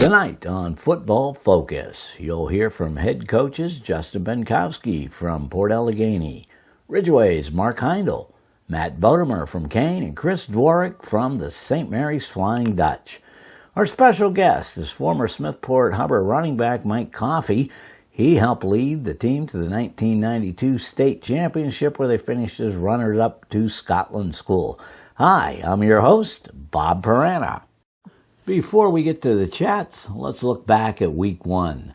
Tonight on Football Focus, you'll hear from head coaches Justin Bienkowski from Port Allegany, Ridgway's Mark Heindl, Matt Bodamer from Kane, and Chris Dworek from the St. Mary's Flying Dutch. Our special guest is former Smethport Hubbard running back Mike Cioffi. He helped lead the team to the 1992 state championship where they finished as runners-up to Scotland School. Hi, I'm your host, Bob Parana. Before we get to the chats, let's look back at Week 1.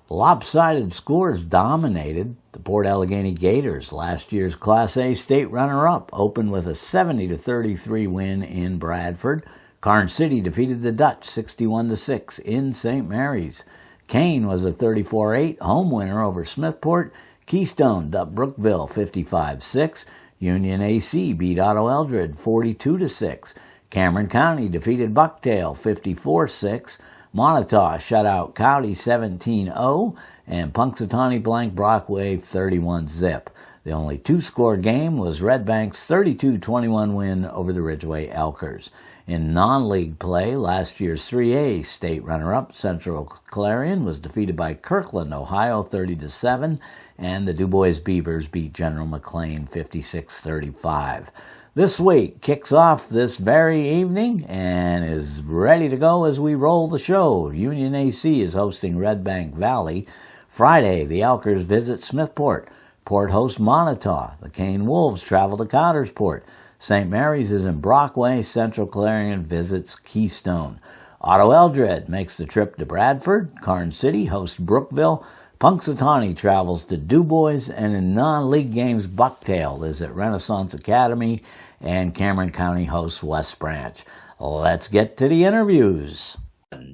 Lopsided scores dominated the Port Allegany Gators. Last year's Class A state runner-up opened with a 70-33 win in Bradford. Crants City defeated the Dutch 61-6 in St. Mary's. Kane was a 34-8 home winner over Smethport. Keystone dubbed Brookville 55-6. Union AC beat Otto Eldred 42-6. Cameron County defeated Bucktail 54-6. Montauk shut out Cowdy 17-0. And Punxsutawney blanked Brockway 31-zip. The only two-score game was Red Bank's 32-21 win over the Ridgway Elkers. In non-league play, last year's 3A state runner-up Central Clarion was defeated by Kirkland, Ohio 30-7, and the DuBois Beavers beat General McLean 56-35. This week kicks off this very evening and is ready to go as we roll the show. Union AC is hosting Red Bank Valley. Friday, the Elkers visit Smethport. Port hosts Montauk. The Kane Wolves travel to Countersport. St. Mary's is in Brockway. Central Clarion visits Keystone. Otto Eldred makes the trip to Bradford. Crants City hosts Brookville. Punxsutawney travels to DuBois, and in non-league games, Bucktail is at Renaissance Academy, and Cameron County hosts West Branch. Let's get to the interviews.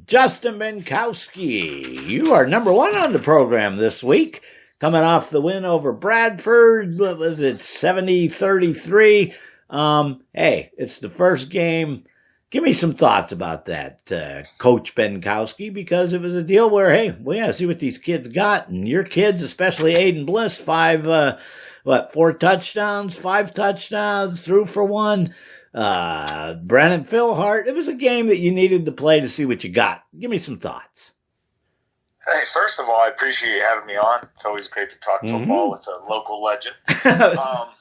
Justin Bienkowski, you are number one on the program this week, coming off the win over Bradford. What was it, 70-33? Hey, it's the first game. Give me some thoughts about that, Coach Bienkowski, because it was a deal where, hey, we got to see what these kids got. And your kids, especially Aiden Bliss, 4 touchdowns, 5 touchdowns, threw for 1. Brennan Philhart, it was a game that you needed to play to see what you got. Give me some thoughts. Hey, first of all, I appreciate you having me on. It's always great to talk football with a local legend. However,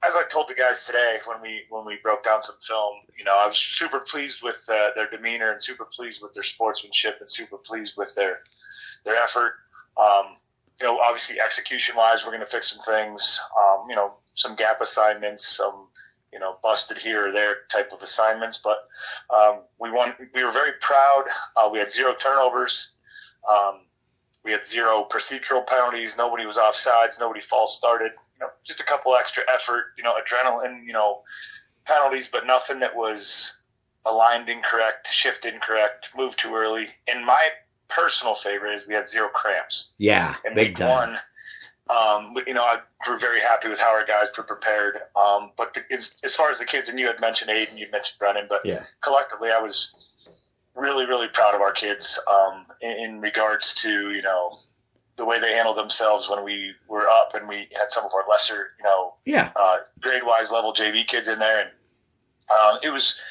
as I told the guys today when we broke down some film, I was super pleased with their demeanor and super pleased with their sportsmanship and super pleased with their effort. Obviously execution-wise, we're going to fix some things. Some gap assignments, some busted here or there type of assignments. But we won. We were very proud. We had 0 turnovers. We had 0 procedural penalties. Nobody was offsides. Nobody false started. Just a couple extra effort, adrenaline, penalties, but nothing that was aligned incorrect, shift incorrect, moved too early. And my personal favorite is we had 0 cramps. Yeah, in week 1. I grew very happy with how our guys were prepared. But as far as the kids, and you had mentioned Aiden, you mentioned Brennan, but collectively I was really, really proud of our kids in regards to, the way they handled themselves when we were up and we had some of our lesser, grade-wise level JV kids in there. And it was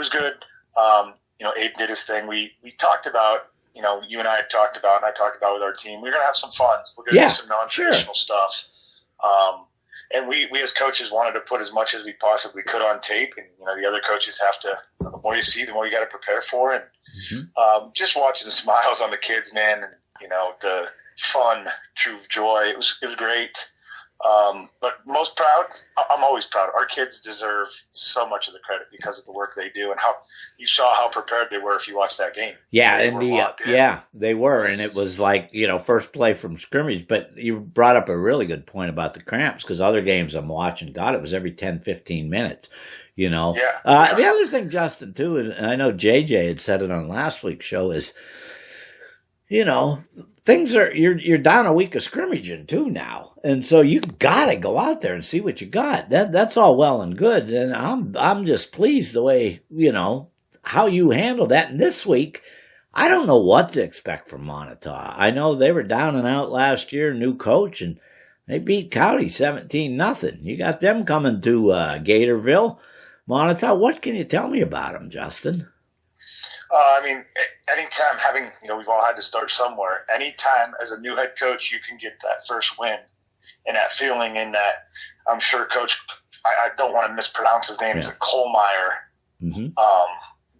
good. Abe did his thing. We talked about, you and I had talked about, and I talked about with our team, we're going to have some fun. We're going to do some non-traditional stuff. And we as coaches wanted to put as much as we possibly could on tape. And, the other coaches have to, the more you see, the more you got to prepare for. And just watching the smiles on the kids, man, and, the fun, true joy. It was great. But most proud, I'm always proud. Our kids deserve so much of the credit because of the work they do and how you saw how prepared they were if you watched that game. Yeah, they were, and it was like, first play from scrimmage. But you brought up a really good point about the cramps because other games I'm watching, God, it was every 10, 15 minutes. The other thing, Justin, too, and I know JJ had said it on last week's show, is, things are, you're down a week of scrimmaging too now. And so you gotta go out there and see what you got. That's all well and good. And I'm just pleased the way, how you handled that. And this week, I don't know what to expect from Montauk. I know they were down and out last year, new coach, and they beat Cowdy 17-0. You got them coming to Gatorville. Montauk, what can you tell me about them, Justin? I mean, anytime we've all had to start somewhere. Anytime as a new head coach, you can get that first win and that feeling in that, I'm sure Coach, I don't want to mispronounce his name, is it Kohlmeyer? Mm-hmm.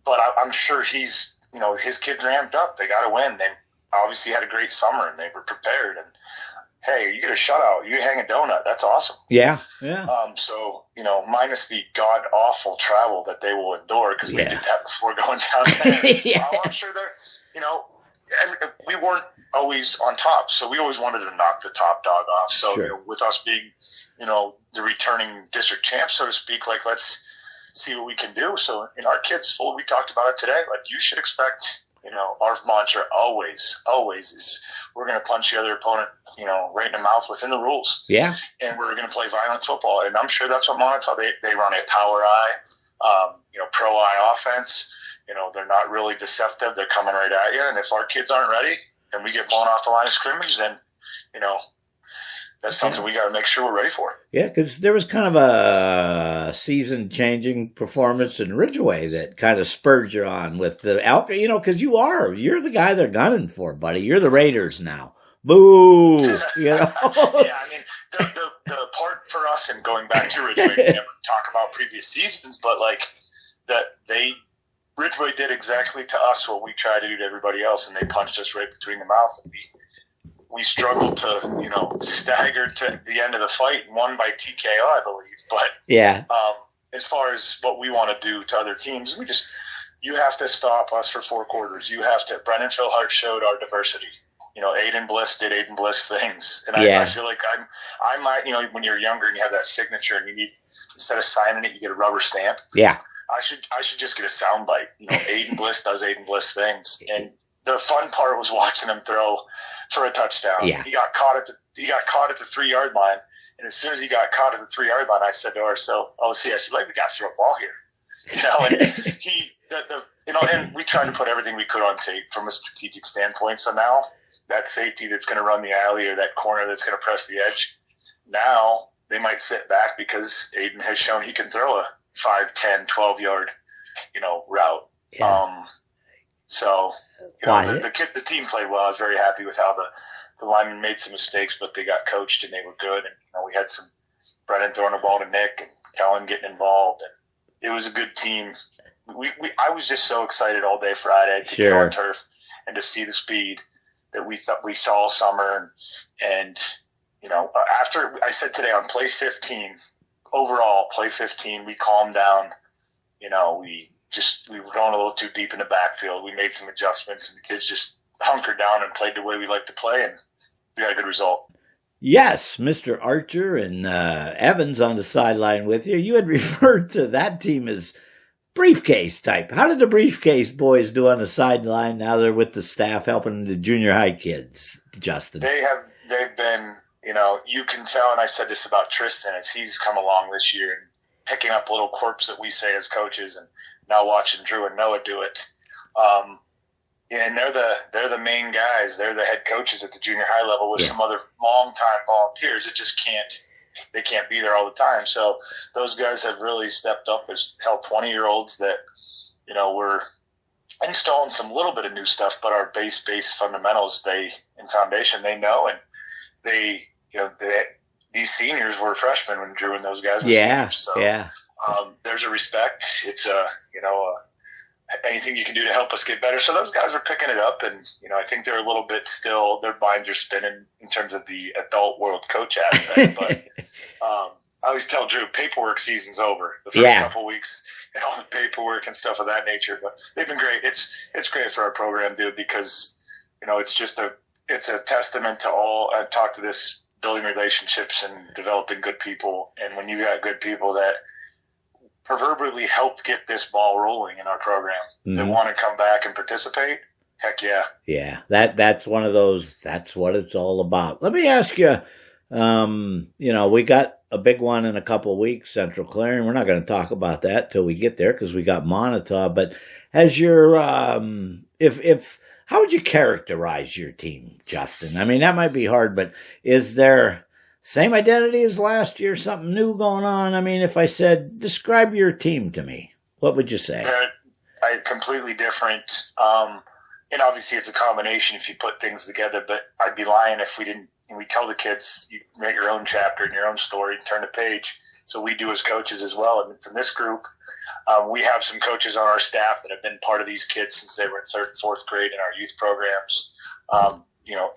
But I'm sure he's, his kids ramped up. They got to win. They obviously had a great summer and they were prepared. And hey, you get a shutout, you hang a donut. That's awesome. Yeah. So, minus the god awful travel that they will endure, because we did that before going down there. I'm sure they're, we weren't always on top, so we always wanted to knock the top dog off. So, with us being, the returning district champs, so to speak, like, let's see what we can do. So, our kids, we talked about it today, like, you should expect, our mantra always is we're going to punch the other opponent, right in the mouth within the rules. Yeah. And we're going to play violent football. And I'm sure that's what Montauk, they run a power eye, pro eye offense. They're not really deceptive. They're coming right at you. And if our kids aren't ready and we get blown off the line of scrimmage, then, that's something we got to make sure we're ready for. Yeah, because there was kind of a season-changing performance in Ridgway that kind of spurred you on with the Elkers, because you're the guy they're gunning for, buddy. You're the Raiders now. Boo! Yeah, I mean, the part for us, and going back to Ridgway, we never talk about previous seasons, but like Ridgway did exactly to us what we tried to do to everybody else, and they punched us right between the mouth, and we struggled to, stagger to the end of the fight and won by TKO, I believe. But as far as what we want to do to other teams, you have to stop us for 4 quarters. You have to. Brendan Philhart showed our diversity. Aiden Bliss did Aiden Bliss things, and I feel like I might, when you're younger and you have that signature, and you need, instead of signing it, you get a rubber stamp. Yeah, I should just get a soundbite. Aiden Bliss does Aiden Bliss things, and the fun part was watching him throw for a touchdown. Yeah. He got caught at the 3-yard line, and as soon as he got caught at the 3-yard line, I said to her, I said, like, we got to throw a ball here. And and we tried to put everything we could on tape from a strategic standpoint. So now that safety that's going to run the alley, or that corner that's going to press the edge, now they might sit back because Aiden has shown he can throw a 5, 10, 12-yard, route. Yeah. So, the team played well. I was very happy with how the linemen made some mistakes, but they got coached and they were good. And we had some Brennan throwing the ball to Nick and Kellen getting involved, and it was a good team. I was just so excited all day Friday to get on turf and to see the speed that we thought we saw all summer. And after I said today on play 15, overall play 15, we calmed down. We were going a little too deep in the backfield. We made some adjustments, and the kids just hunkered down and played the way we like to play, and we got a good result. Yes, Mr. Archer and Evans on the sideline with you. You had referred to that team as briefcase type. How did the briefcase boys do on the sideline now they're with the staff helping the junior high kids, Justin? They've been, you can tell, and I said this about Tristan, as he's come along this year and picking up little quirks that we say as coaches, and now watching Drew and Noah do it. And they're the main guys. They're the head coaches at the junior high level with some other long-time volunteers that just can't be there all the time. So those guys have really stepped up as 20-year-olds that, we're installing some little bit of new stuff, but our base fundamentals, and foundation, they know. And these seniors were freshmen when Drew and those guys were seniors. So, there's a respect. It's anything you can do to help us get better. So those guys are picking it up, and I think they're a little bit still. Their minds are spinning in terms of the adult world coach aspect. But I always tell Drew, paperwork season's over. The first couple weeks and all the paperwork and stuff of that nature. But they've been great. It's great for our program, dude, because it's a testament to all. I've talked to this building relationships and developing good people, and when you got good people that proverbially helped get this ball rolling in our program that want to come back and participate, heck yeah. Yeah, that's one of those, that's what it's all about. Let me ask you, we got a big one in a couple of weeks, Central Clarion. We're not going to talk about that till we get there because we got Montauk. But has your, how would you characterize your team, Justin? I mean, that might be hard, but is there same identity as last year, something new going on? I mean, if I said, describe your team to me, what would you say? completely different. And obviously it's a combination if you put things together, but I'd be lying if we didn't. And we tell the kids, you write your own chapter and your own story and turn the page. So we do as coaches as well. And from this group, we have some coaches on our staff that have been part of these kids since they were in 3rd and 4th grade in our youth programs.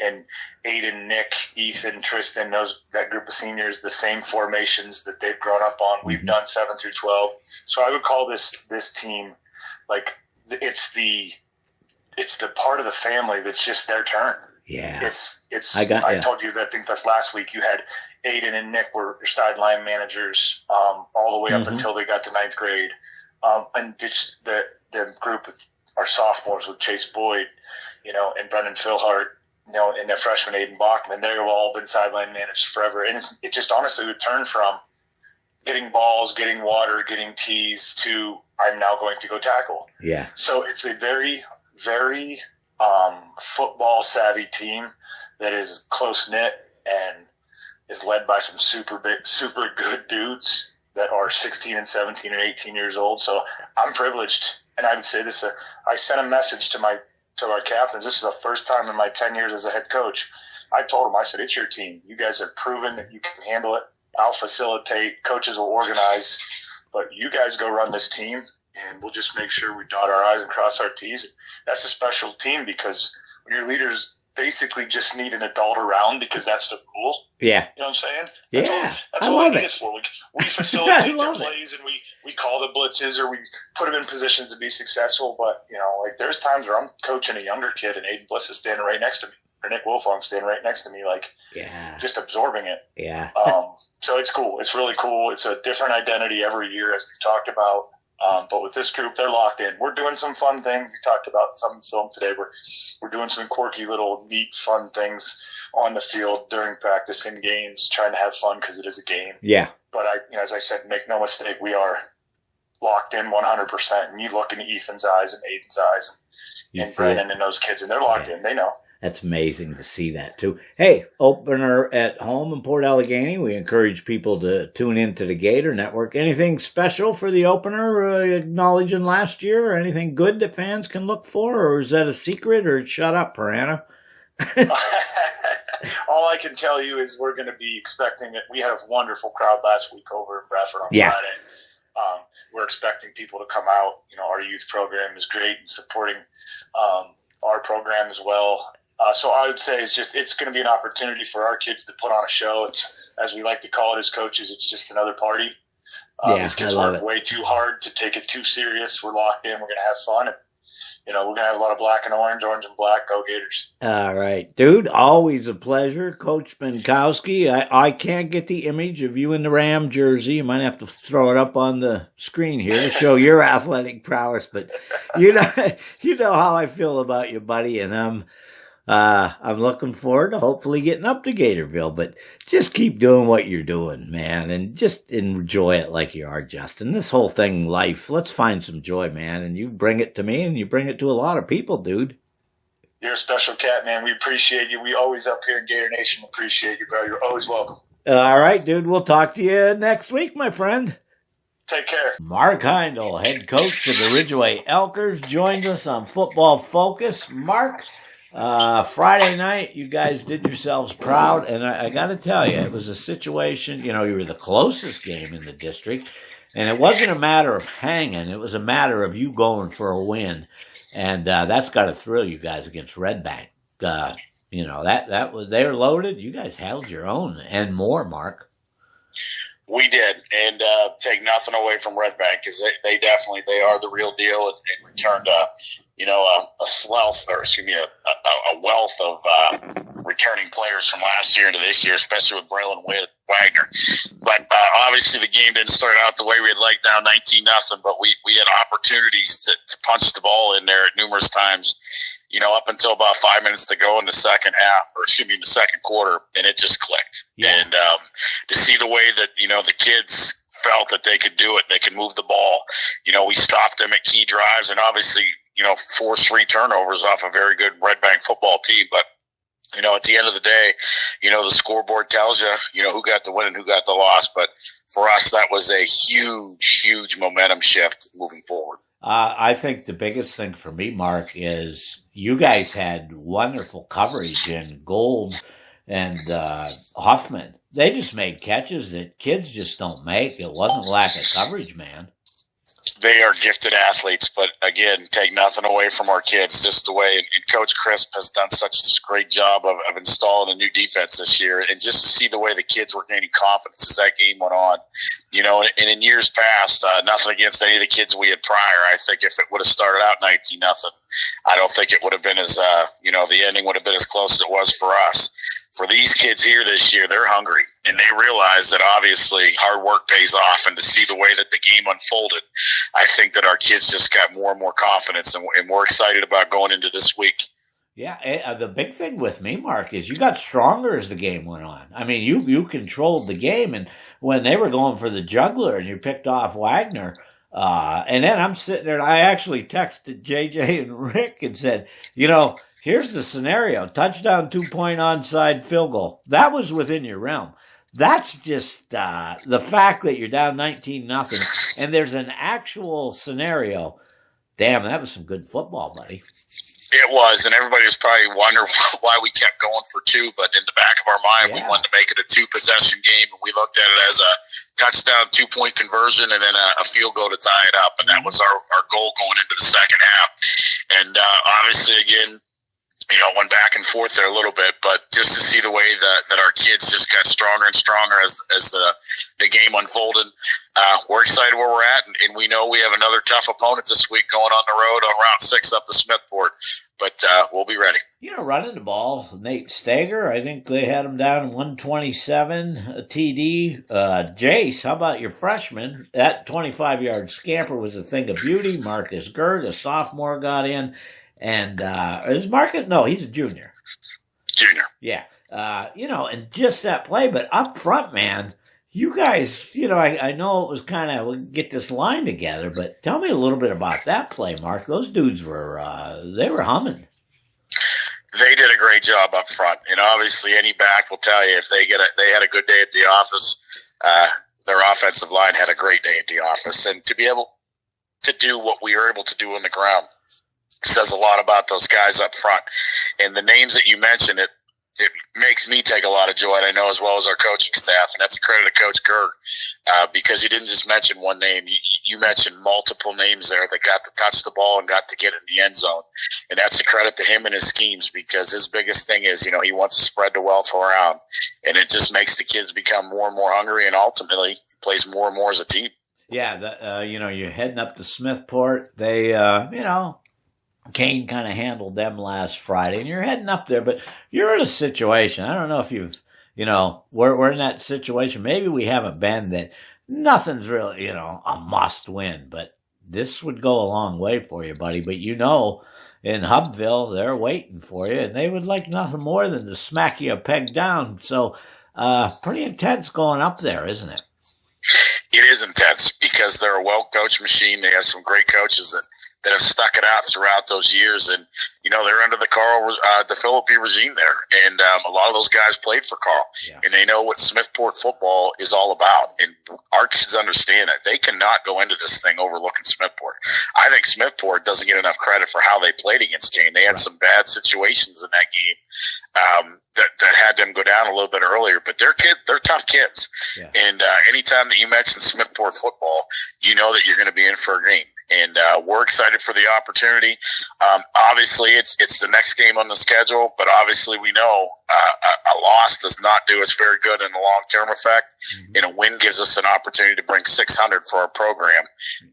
And Aiden, Nick, Ethan, Tristan, that group of seniors, the same formations that they've grown up on. We've done 7 through 12. So I would call this team like it's the part of the family that's just their turn. Yeah. I told you that, I think that's last week. You had Aiden and Nick were sideline managers all the way up until they got to 9th grade. And just the group of our sophomores with Chase Boyd, and Brendan Philhart, and their freshman Aiden Bachman, they've all been sideline managers forever. And it just honestly would turn from getting balls, getting water, getting tees to I'm now going to go tackle. Yeah. So it's a very, very football savvy team that is close knit and is led by some super good dudes that are 16 and 17 and 18 years old. So I'm privileged, and I would say this. I sent a message to our captains. This is the first time in my 10 years as a head coach. I told them, I said, it's your team. You guys have proven that you can handle it. I'll facilitate. Coaches will organize, but you guys go run this team, and we'll just make sure we dot our I's and cross our T's. That's a special team because when your leaders basically just need an adult around because that's the rule. Yeah. You know what I'm saying? That's all I I love need it. is for. We facilitate their plays and we call the blitzes or we put them in positions to be successful. But, there's times where I'm coaching a younger kid and Aiden Bliss is standing right next to me. Or Nick Wolfong standing right next to me, just absorbing it. Yeah. So it's cool. It's really cool. It's a different identity every year, as we've talked about. But with this group, they're locked in. We're doing some fun things. We talked about some film today. We're doing some quirky little neat fun things on the field during practice and games, trying to have fun because it is a game. Yeah. But as I said, make no mistake, we are locked in 100%. And you look in Ethan's eyes and Aiden's eyes and Brennan and those kids, and they're locked in. They know. That's amazing to see that, too. Hey, opener at home in Port Allegany. We encourage people to tune into the Gator Network. Anything special for the opener, acknowledging last year? Or anything good that fans can look for? Or is that a secret? Or shut up, Parana? All I can tell you is we're going to be expecting it. We had a wonderful crowd last week over in Bradford on Friday. We're expecting people to come out. Our youth program is great in supporting our program as well. So I would say it's going to be an opportunity for our kids to put on a show. It's, as we like to call it as coaches, it's just another party. These kids work way too hard to take it too serious. We're locked in. We're going to have fun. And, we're going to have a lot of black and orange and black. Go Gators. All right. Dude, always a pleasure. Coach Bienkowski, I can't get the image of you in the Ram jersey. You might have to throw it up on the screen here to show your athletic prowess. But you know how I feel about you, buddy, and I'm looking forward to hopefully getting up to Gatorville, but just keep doing what you're doing, man, and just enjoy it like you are, Justin. This whole thing, life, let's find some joy, man, and you bring it to me, and you bring it to a lot of people, dude. You're a special cat, man. We appreciate you. We always up here in Gator Nation appreciate you, bro. You're always welcome. All right, dude. We'll talk to you next week, my friend. Take care. Mark Heindl, head coach of the Ridgway Elkers, joined us on Football Focus. Mark, Friday night, you guys did yourselves proud, and I got to tell you, it was a situation, you were the closest game in the district, and it wasn't a matter of hanging, it was a matter of you going for a win, and that's got to thrill you guys against Red Bank. That was, they were loaded, you guys held your own, and more, Mark. We did, and take nothing away from Red Bank, because they are the real deal, and returned a wealth of returning players from last year into this year, especially with Braylon Wagner. But obviously the game didn't start out the way we had liked, down 19-0, but we had opportunities to punch the ball in there at numerous times, up until about 5 minutes to go in the second quarter, and it just clicked. Yeah. And to see the way that, the kids felt that they could do it, they could move the ball, we stopped them at key drives, and obviously, forced 3 turnovers off a very good Red Bank football team. But, at the end of the day, the scoreboard tells you, who got the win and who got the loss. But for us, that was a huge, huge momentum shift moving forward. I think the biggest thing for me, Mark, is you guys had wonderful coverage in Gold and Huffman. They just made catches that kids just don't make. It wasn't lack of coverage, man. They are gifted athletes, but again, take nothing away from our kids. Just the way, and Coach Crisp has done such a great job of installing a new defense this year, and just to see the way the kids were gaining confidence as that game went on. And in years past, nothing against any of the kids we had prior. I think if it would have started out 19-0, I don't think it would have been as the ending would have been as close as it was for us. For these kids here this year, they're hungry, and they realize that obviously hard work pays off. And to see the way that the game unfolded, I think that our kids just got more and more confidence, and we're excited about going into this week. Yeah, the big thing with me, Mark, is you got stronger as the game went on. I mean, you controlled the game, and when they were going for the juggler and you picked off Wagner, and then I'm sitting there, and I actually texted JJ and Rick and said, here's the scenario: touchdown, 2-point onside field goal. That was within your realm. That's just the fact that you're down 19-0, and there's an actual scenario. Damn, that was some good football, buddy. It was, and everybody was probably wondering why we kept going for two, but in the back of our mind, we wanted to make it a two-possession game, and we looked at it as a touchdown, 2-point conversion, and then a field goal to tie it up, and that was our goal going into the second half. And obviously, again, went back and forth there a little bit, but just to see the way that our kids just got stronger and stronger as the game unfolded, we're excited where we're at, and we know we have another tough opponent this week going on the road on Route 6 up to Smethport, but we'll be ready. Running the ball, Nate Stager, I think they had him down in 127 TD. Jace, how about your freshman? That 25-yard scamper was a thing of beauty. Marcus Gerd, a sophomore, got in. And is Marcus? No, he's a junior. Junior. Yeah. And just that play. But up front, man, you guys, I know it was kind of, we'll get this line together, but tell me a little bit about that play, Mark. Those dudes were, they were humming. They did a great job up front. And obviously any back will tell you if they had a good day at the office, their offensive line had a great day at the office. And to be able to do what we were able to do on the ground says a lot about those guys up front. And the names that you mentioned, it makes me take a lot of joy, I know, as well as our coaching staff. And that's a credit to Coach Gerd, because he didn't just mention one name. You mentioned multiple names there that got to touch the ball and got to get in the end zone. And that's a credit to him and his schemes, because his biggest thing is, he wants to spread the wealth around. And it just makes the kids become more and more hungry, and ultimately plays more and more as a team. Yeah, you're heading up to Smethport. They, Kane kind of handled them last Friday, and you're heading up there, but you're in a situation. I don't know if you've, we're in that situation. Maybe we haven't been that nothing's really, a must win, but this would go a long way for you, buddy. But in Hubville, they're waiting for you, and they would like nothing more than to smack you a peg down. So, pretty intense going up there, isn't it? It is intense because they're a well-coached machine. They have some great coaches that have stuck it out throughout those years. And, they're under the Philippi regime there. And a lot of those guys played for Carl. Yeah. And they know what Smethport football is all about. And our kids understand that. They cannot go into this thing overlooking Smethport. I think Smethport doesn't get enough credit for how they played against Kane. They had some bad situations in that game that had them go down a little bit earlier. But they're tough kids. Yeah. And anytime that you mention Smethport football, you know that you're going to be in for a game. And we're excited for the opportunity. Obviously, it's the next game on the schedule, but obviously we know a loss does not do us very good in the long-term effect, and a win gives us an opportunity to bring 600 for our program.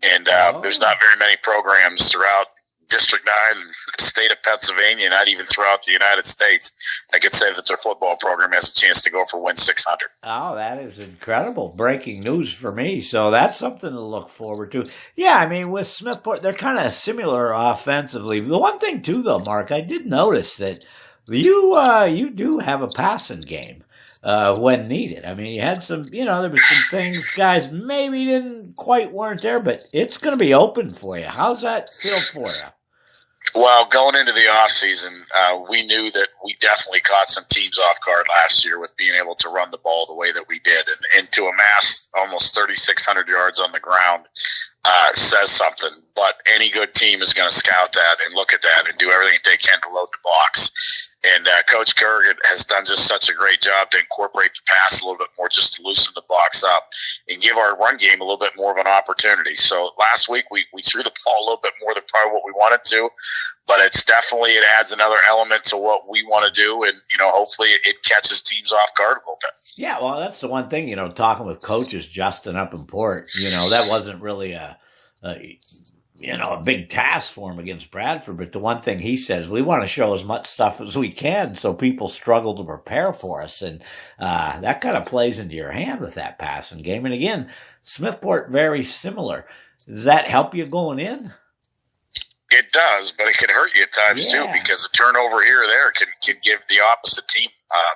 And there's not very many programs throughout District 9 and the state of Pennsylvania, not even throughout the United States, that could say that their football program has a chance to go for win 600. Oh, that is incredible. Breaking news for me. So that's something to look forward to. Yeah, I mean, with Smethport, they're kind of similar offensively. The one thing, too, though, Mark, I did notice that you do have a passing game when needed. I mean, you had some, there were some things guys maybe weren't there, but it's going to be open for you. How's that feel for you? Well, going into the off season, we knew that we definitely caught some teams off guard last year with being able to run the ball the way that we did, and to amass almost 3,600 yards on the ground says something. But any good team is going to scout that and look at that and do everything they can to load the box. And Coach Kerr has done just such a great job to incorporate the pass a little bit more, just to loosen the box up and give our run game a little bit more of an opportunity. So last week we threw the ball a little bit more than probably what we wanted to, but it adds another element to what we want to do, and hopefully it catches teams off guard a little bit. Yeah, well, that's the one thing. Talking with coaches Justin up in Port, that wasn't really a big task for him against Bradford. But the one thing he says, we want to show as much stuff as we can so people struggle to prepare for us. And that kind of plays into your hand with that passing game. And again, Smethport, very similar. Does that help you going in? It does, but it can hurt you at times too, because a turnover here or there can give the opposite team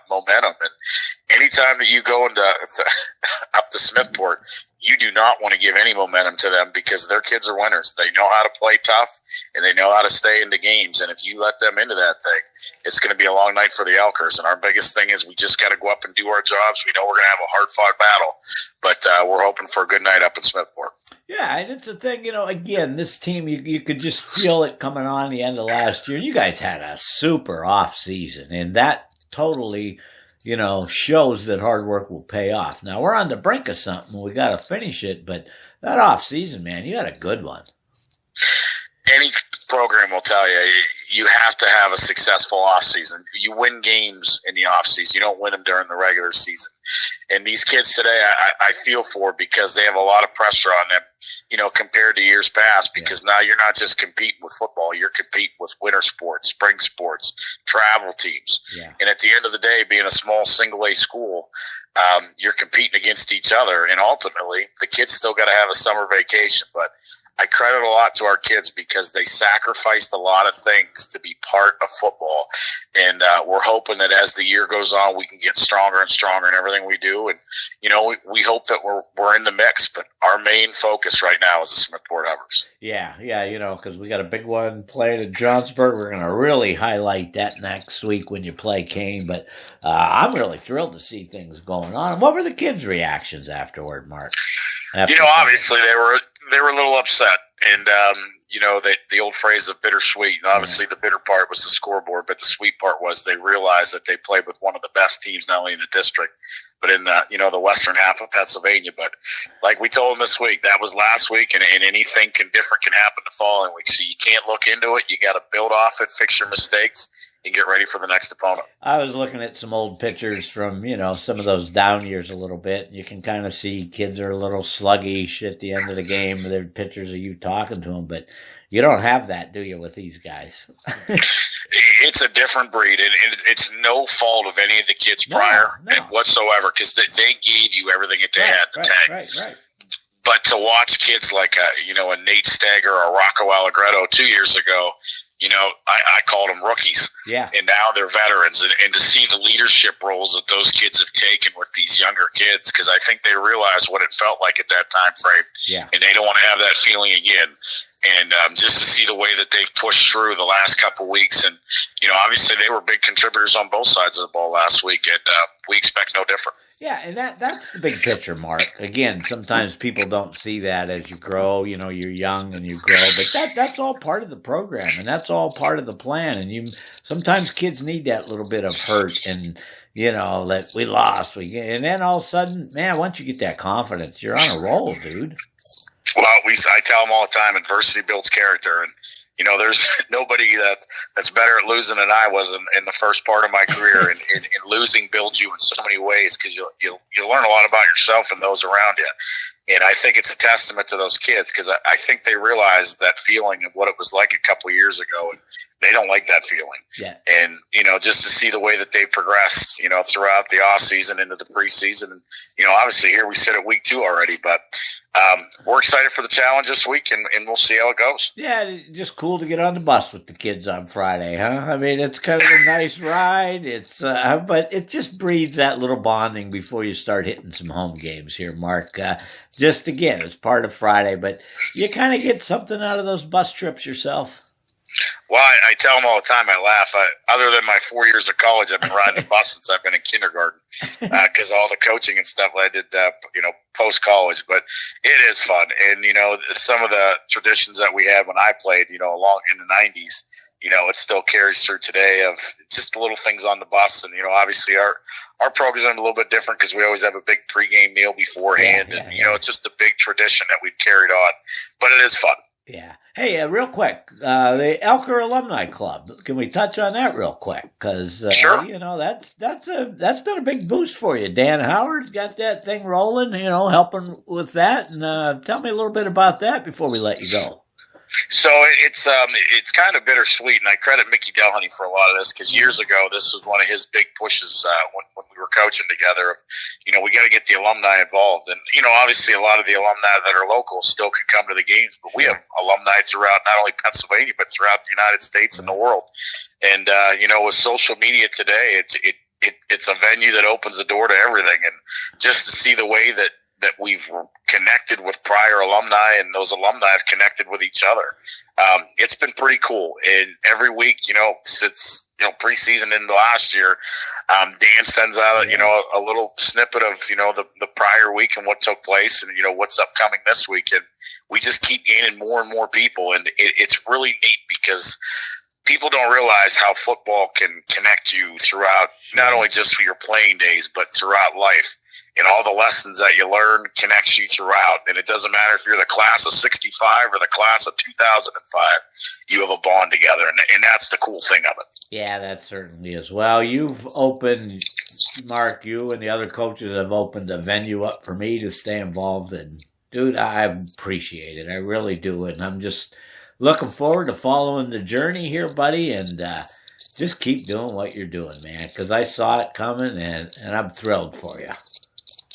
momentum. And anytime that you go up to Smethport, you do not want to give any momentum to them, because their kids are winners. They know how to play tough, and they know how to stay into games. And if you let them into that thing, it's going to be a long night for the Elkers. And our biggest thing is we just got to go up and do our jobs. We know we're going to have a hard-fought battle, but we're hoping for a good night up in Smethport. Yeah, and it's a thing, again, this team, you could just feel it coming on the end of last year. You guys had a super off season, and that totally, shows that hard work will pay off. Now, we're on the brink of something. We got to finish it, but that off season, man, you had a good one. Any program will tell you, you have to have a successful off season. You win games in the off season. You don't win them during the regular season. And these kids today, I feel for, because they have a lot of pressure on them, compared to years past, because now you're not just competing with football, you're competing with winter sports, spring sports, travel teams. Yeah. And at the end of the day, being a small single-A school, you're competing against each other. And ultimately, the kids still got to have a summer vacation. But I credit a lot to our kids, because they sacrificed a lot of things to be part of football. And we're hoping that as the year goes on, we can get stronger and stronger in everything we do. And, we hope that we're in the mix. But our main focus right now is the Smethport Hubbers. Yeah, because we got a big one playing in Johnsburg. We're going to really highlight that next week when you play Kane. But I'm really thrilled to see things going on. What were the kids' reactions afterward, Mark? Obviously they were a little upset, and the old phrase of bittersweet. And obviously, the bitter part was the scoreboard, but the sweet part was they realized that they played with one of the best teams, not only in the district, but in the western half of Pennsylvania. But like we told them this week, that was last week, and anything different can happen the following week. So you can't look into it. You got to build off it, fix your mistakes, and get ready for the next opponent. I was looking at some old pictures from, some of those down years a little bit. You can kind of see kids are a little sluggish at the end of the game. There are pictures of you talking to them, but you don't have that, do you, with these guys? It's a different breed, and it's no fault of any of the kids prior whatsoever, because they gave you everything that they had in the tank. Right. But to watch kids like a Nate Stagger or Rocco Allegretto 2 years ago, I called them rookies. Yeah. And now they're veterans. And to see the leadership roles that those kids have taken with these younger kids, because I think they realize what it felt like at that time frame. Yeah. And they don't want to have that feeling again. And just to see the way that they've pushed through the last couple of weeks. And, obviously they were big contributors on both sides of the ball last week. And we expect no different. Yeah, and that's the big picture, Mark. Again, sometimes people don't see that as you grow. You're young and you grow, but that's all part of the program, and that's all part of the plan. And sometimes kids need that little bit of hurt, and that we lost, and then all of a sudden, man, once you get that confidence, you're on a roll, dude. Well, I tell them all the time, adversity builds character, and there's nobody that's better at losing than I was in the first part of my career. And losing builds you in so many ways, because you'll learn a lot about yourself and those around you. And I think it's a testament to those kids, because I think they realize that feeling of what it was like a couple of years ago, and they don't like that feeling. Yeah. And, just to see the way that they've progressed, throughout the off season into the preseason. And, obviously here we sit at week 2 already, but we're excited for the challenge this week, and we'll see how it goes. Yeah, just cool to get on the bus with the kids on Friday, huh? I mean, it's kind of a nice ride. It's but it just breeds that little bonding before you start hitting some home games here, Mark. Just again, it's part of Friday, but you kind of get something out of those bus trips yourself. Well, I tell them all the time. I laugh. Other than my 4 years of college, I've been riding a bus since I've been in kindergarten because all the coaching and stuff I did, post college. But it is fun, and some of the traditions that we had when I played, along in the '90s, it still carries through today. Of just the little things on the bus, and obviously our program is a little bit different because we always have a big pregame meal beforehand, and it's just a big tradition that we've carried on. But it is fun. Yeah. Hey, real quick, the Elker Alumni Club. Can we touch on that real quick? Because sure. That's been a big boost for you. Dan Howard got that thing rolling. Helping with that. And tell me a little bit about that before we let you go. So it's kind of bittersweet, and I credit Mickey Delhoney for a lot of this because years ago this was one of his big pushes when we were coaching together. We got to get the alumni involved, and obviously a lot of the alumni that are local still can come to the games, but we have alumni throughout not only Pennsylvania but throughout the United States and the world. And with social media today, it's a venue that opens the door to everything, and just to see the way that we've connected with prior alumni and those alumni have connected with each other. It's been pretty cool. And every week, since, preseason into last year, Dan sends out, a little snippet of, the prior week and what took place and, what's upcoming this week. And we just keep gaining more and more people. And it's really neat because people don't realize how football can connect you throughout, not only just for your playing days, but throughout life. And all the lessons that you learn connects you throughout. And it doesn't matter if you're the class of 65 or the class of 2005, you have a bond together. And that's the cool thing of it. Yeah, that certainly is. Well, you've opened, Mark, you and the other coaches have opened a venue up for me to stay involved in. Dude, I appreciate it. I really do. And I'm just looking forward to following the journey here, buddy. And just keep doing what you're doing, man, because I saw it coming, and I'm thrilled for you.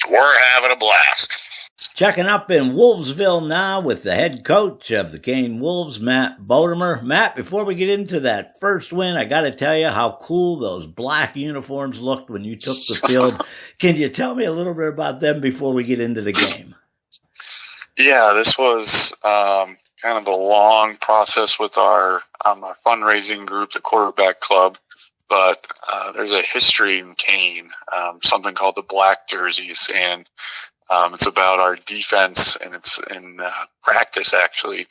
We're having a blast. Checking up in Wolvesville now with the head coach of the Kane Wolves, Matt Bodamer. Matt, before we get into that first win, I got to tell you how cool those black uniforms looked when you took the field. Can you tell me a little bit about them before we get into the game? Yeah, this was kind of a long process with our fundraising group, the Quarterback Club. But there's a history in Kane, something called the Black Jerseys, and it's about our defense, and it's in practice, actually,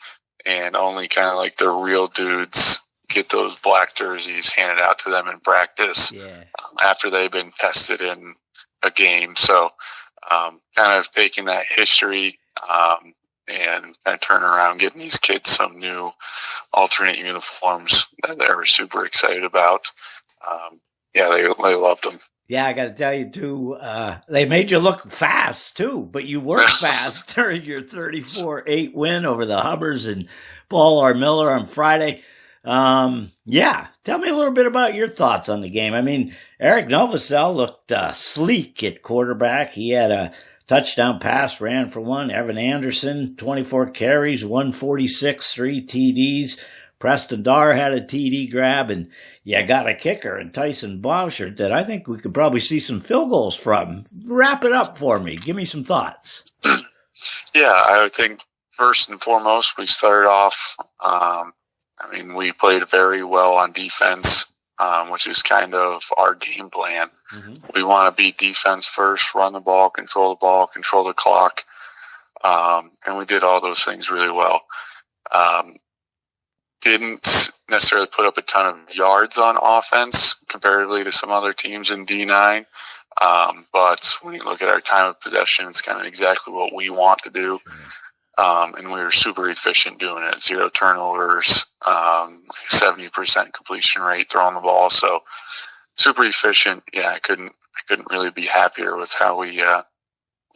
and only kind of like the real dudes get those black jerseys handed out to them in practice after they've been tested in a game. So kind of taking that history and kind of turning around, getting these kids some new alternate uniforms that they were super excited about. They loved them. Yeah, I got to tell you, too, they made you look fast, too, but you worked fast during your 34-8 win over the Hubbers and Paul R. Miller on Friday. Tell me a little bit about your thoughts on the game. I mean, Eric Novosel looked sleek at quarterback. He had a touchdown pass, ran for one. Evan Anderson, 24 carries, 146, 3 TDs. Preston Darr had a TD grab, and you got a kicker in Tyson Bouchard that I think we could probably see some field goals from. Wrap it up for me. Give me some thoughts. Yeah, I think first and foremost, we started off, we played very well on defense, which is kind of our game plan. Mm-hmm. We want to beat defense first, run the ball, control the clock, and we did all those things really well. Didn't necessarily put up a ton of yards on offense comparatively to some other teams in D9. But when you look at our time of possession, it's kind of exactly what we want to do. And we were super efficient doing it. 0 turnovers, 70% completion rate throwing the ball. So super efficient. Yeah, I couldn't really be happier with how we got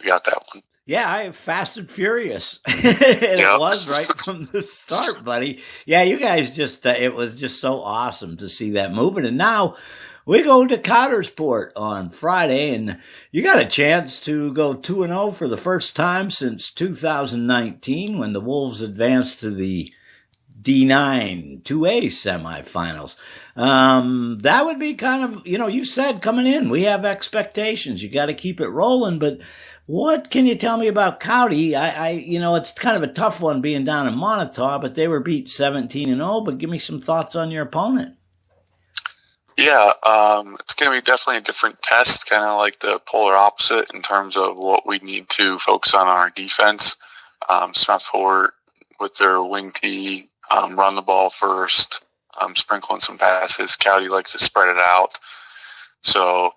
that one. Yeah, I fast and furious. It was right from the start, buddy. Yeah, you guys just, it was just so awesome to see that moving. And now we go to Cottersport on Friday, and you got a chance to go 2-0 for the first time since 2019 when the Wolves advanced to the D9 2A semifinals. That would be kind of, you said coming in, we have expectations. You got to keep it rolling, but what can you tell me about Cowdy? It's kind of a tough one being down in Montauk, but they were beat 17-0, but give me some thoughts on your opponent. Yeah, it's going to be definitely a different test, kind of like the polar opposite in terms of what we need to focus on our defense. Smethport with their wing tee, run the ball first, sprinkling some passes. Cowdy likes to spread it out. So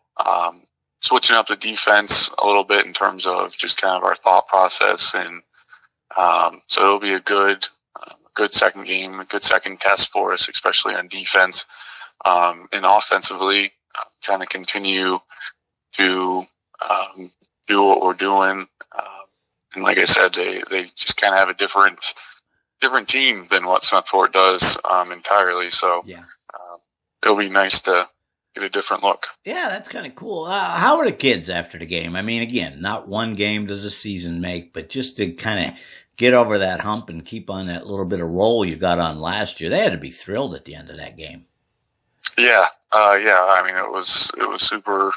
switching up the defense a little bit in terms of just kind of our thought process. And so it'll be a good second game, a good second test for us, especially on defense. And offensively, kind of continue to do what we're doing. And like I said, they just kind of have a different team than what Smethport does entirely. So it'll be nice to get a different look. Yeah, that's kind of cool. How are the kids after the game? I mean, again, not one game does a season make, but just to kind of get over that hump and keep on that little bit of roll you got on last year, they had to be thrilled at the end of that game. Yeah. I mean, it was super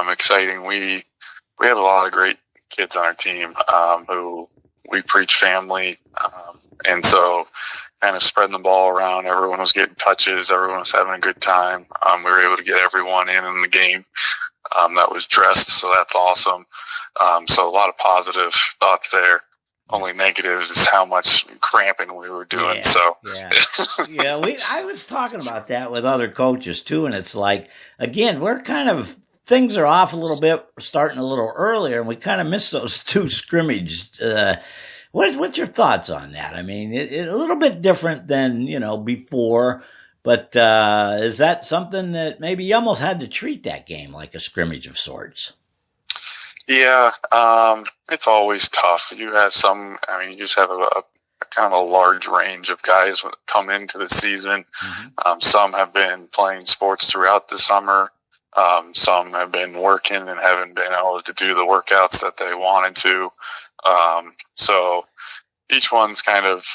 exciting. We have a lot of great kids on our team who we preach family, and so kind of spreading the ball around. Everyone was getting touches. Everyone was having a good time. We were able to get everyone in the game that was dressed, so that's awesome. So a lot of positive thoughts there. Only negatives is how much cramping we were doing. I was talking about that with other coaches too, and it's like, again, we're kind of, things are off a little bit, starting a little earlier, and we kind of missed those two scrimmages. What's your thoughts on that? I mean, it a little bit different than before, but is that something that maybe you almost had to treat that game like a scrimmage of sorts? Yeah, it's always tough. You have you just have a kind of a large range of guys that come into the season. Mm-hmm. Some have been playing sports throughout the summer. Some have been working and haven't been able to do the workouts that they wanted to. So each one's kind of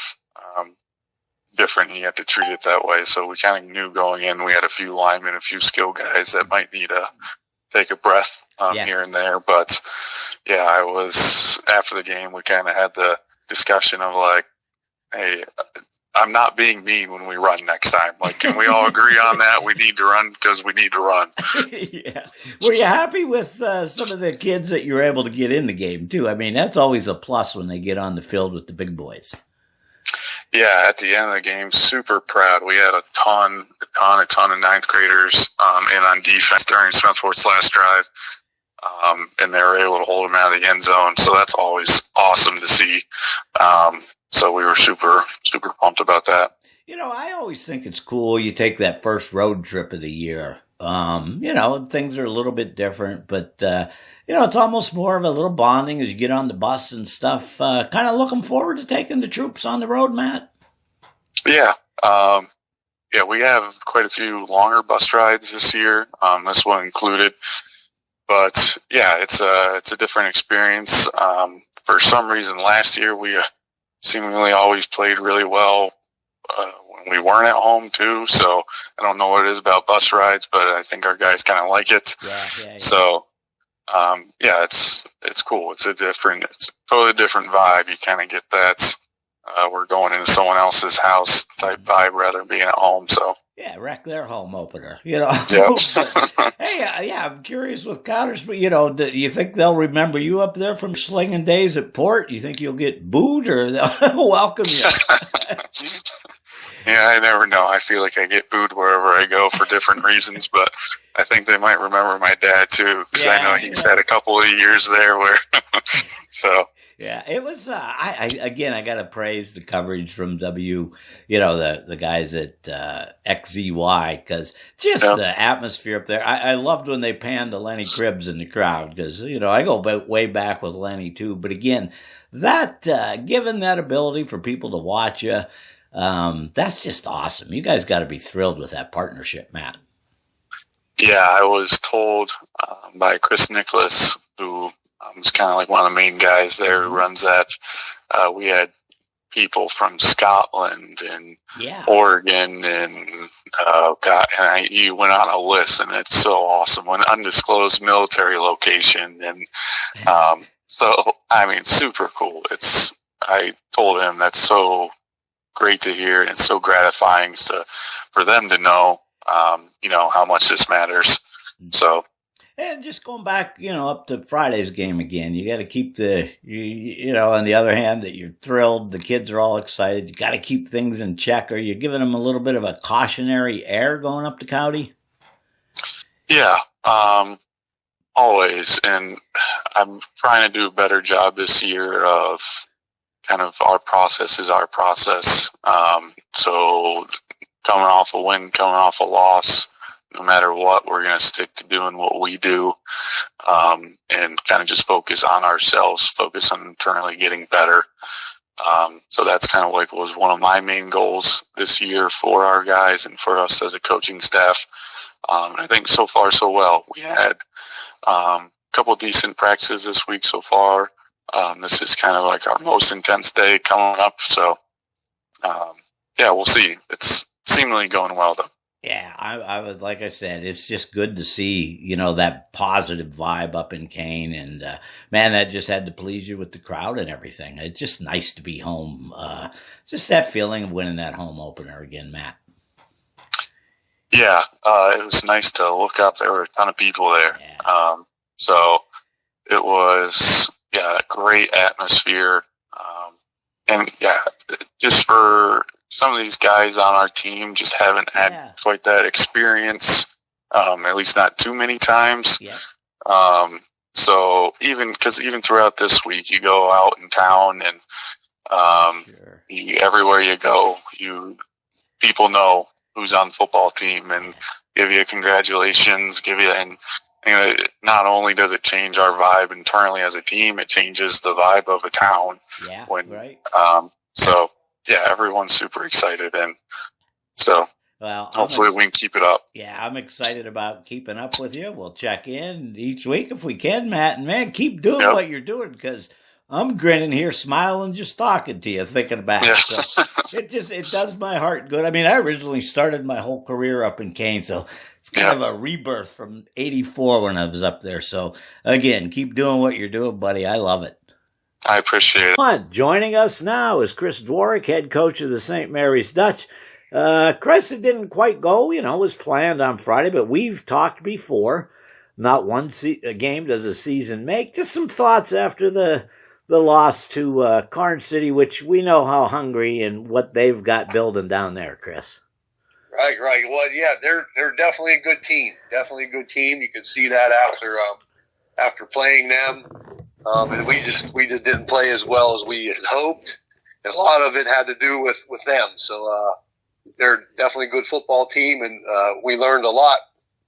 different, and you have to treat it that way. So we kind of knew going in, we had a few linemen, a few skill guys that might need to take a breath here and there. But I was, after the game, we kind of had the discussion of like, hey, I'm not being mean when we run next time. Like, can we all agree on that? We need to run because we need to run. Yeah. Were you happy with some of the kids that you were able to get in the game too? I mean, that's always a plus when they get on the field with the big boys. Yeah, at the end of the game, super proud. We had a ton of ninth graders in on defense during Smethport's last drive, and they were able to hold them out of the end zone. So that's always awesome to see. So we were super, super pumped about that. I always think it's cool. You take that first road trip of the year. Things are a little bit different, but, it's almost more of a little bonding as you get on the bus and stuff. Kind of looking forward to taking the troops on the road, Matt. Yeah. We have quite a few longer bus rides this year. This one included, but it's a different experience. For some reason last year, we seemingly always played really well when we weren't at home too. So I don't know what it is about bus rides, but I think our guys kind of like it. Yeah. So, it's cool. It's a totally different vibe. You kind of get that, we're going into someone else's house type vibe rather than being at home. So yeah, wreck their home opener, Yep. Hey, I'm curious with Connors, but do you think they'll remember you up there from slinging days at Port? You think you'll get booed or they'll welcome you? Yeah, I never know. I feel like I get booed wherever I go for different reasons, but I think they might remember my dad too, because I know he's had a couple of years there where, so. Yeah, it was, I got to praise the coverage from the guys at WXZY, because just the atmosphere up there. I loved when they panned to Lenny Cribbs in the crowd, because, I go way back with Lenny too. But again, that, given that ability for people to watch you, that's just awesome. You guys got to be thrilled with that partnership, Matt. Yeah, I was told by Chris Nicholas, who was kind of like one of the main guys there who runs that. We had people from Scotland and Oregon and you went on a list, and it's so awesome. An undisclosed military location, and so I mean, super cool. I told him that's so great to hear, and it's so gratifying for them to know, how much this matters. So. And just going back, up to Friday's game again, you got to keep on the other hand, that you're thrilled, the kids are all excited. You got to keep things in check. Are you giving them a little bit of a cautionary air going up to Cowdy? Yeah, always. And I'm trying to do a better job this year of kind of our process is our process. So coming off a win, coming off a loss, no matter what, we're going to stick to doing what we do, and kind of just focus on ourselves, focus on internally getting better. So that's kind of like was one of my main goals this year for our guys and for us as a coaching staff. I think so far so well. We had a couple of decent practices this week so far. This is kind of like our most intense day coming up. So, we'll see. It's seemingly going well, though. Yeah, I was, like I said, it's just good to see, that positive vibe up in Kane. And, man, that just had to please you with the crowd and everything. It's just nice to be home. Just that feeling of winning that home opener again, Matt. Yeah, it was nice to look up. There were a ton of people there. Yeah. So it was, a great atmosphere. And, just for some of these guys on our team just haven't had quite that experience, at least not too many times. Yeah. So even throughout this week, you go out in town and everywhere you go, people know who's on the football team and give you congratulations, and not only does it change our vibe internally as a team, it changes the vibe of a town. Yeah. Right. So. Yeah, everyone's super excited, and so hopefully we can keep it up. Yeah, I'm excited about keeping up with you. We'll check in each week if we can, Matt. And, man, keep doing what you're doing, because I'm grinning here, smiling, just talking to you, thinking about it. So it does my heart good. I mean, I originally started my whole career up in Kane, so it's kind of a rebirth from '84 when I was up there. So, again, keep doing what you're doing, buddy. I love it. I appreciate it. Joining us now is Chris Dworek, head coach of the St. Mary's Dutch. Chris, it didn't quite go, was planned on Friday, but we've talked before. Not one game does a season make. Just some thoughts after the loss to Carn City, which we know how hungry and what they've got building down there, Chris. Right. Well, yeah, they're definitely a good team. Definitely a good team. You can see that after playing them. And we just didn't play as well as we had hoped. And a lot of it had to do with them. So they're definitely a good football team, and we learned a lot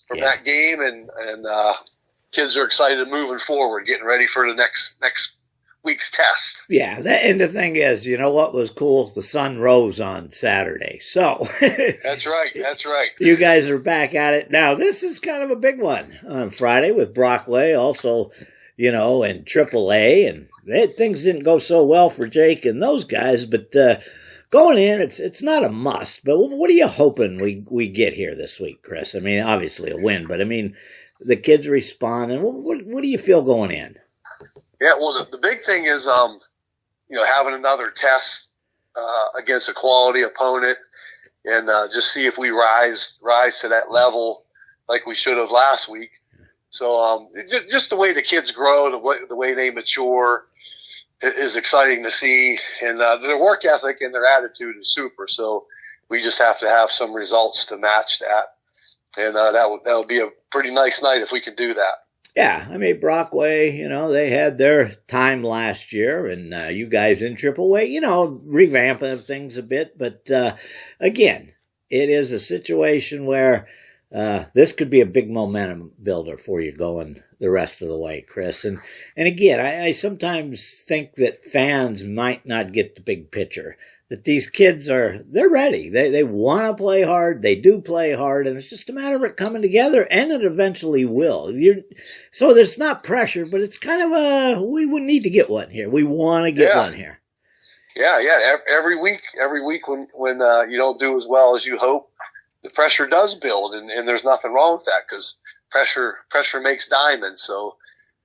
from that game. And kids are excited moving forward, getting ready for the next week's test. Yeah, and the thing is, what was cool? The sun rose on Saturday. So That's right. You guys are back at it. Now, this is kind of a big one on Friday with Brockway also, and AAA, and things didn't go so well for Jake and those guys, but going in, it's not a must, but what are you hoping we get here this week, Chris? I mean, obviously a win, but I mean, the kids respond, and what do you feel going in? Yeah, well, the big thing is, having another test against a quality opponent, and just see if we rise to that level like we should have last week. So just the way the kids grow, the way they mature is exciting to see. And their work ethic and their attitude is super. So we just have to have some results to match that. And that would be a pretty nice night if we can do that. Yeah, I mean, Brockway, they had their time last year, and you guys in AAA, revamping things a bit. But again, it is a situation where this could be a big momentum builder for you going the rest of the way, Chris. And again, I sometimes think that fans might not get the big picture, that these kids they're ready. They want to play hard. They do play hard, and it's just a matter of it coming together, and it eventually will. So there's not pressure, but it's kind of we would need to get one here. We want to get one here. Yeah. Every week when you don't do as well as you hope, the pressure does build, and there's nothing wrong with that because pressure makes diamonds. So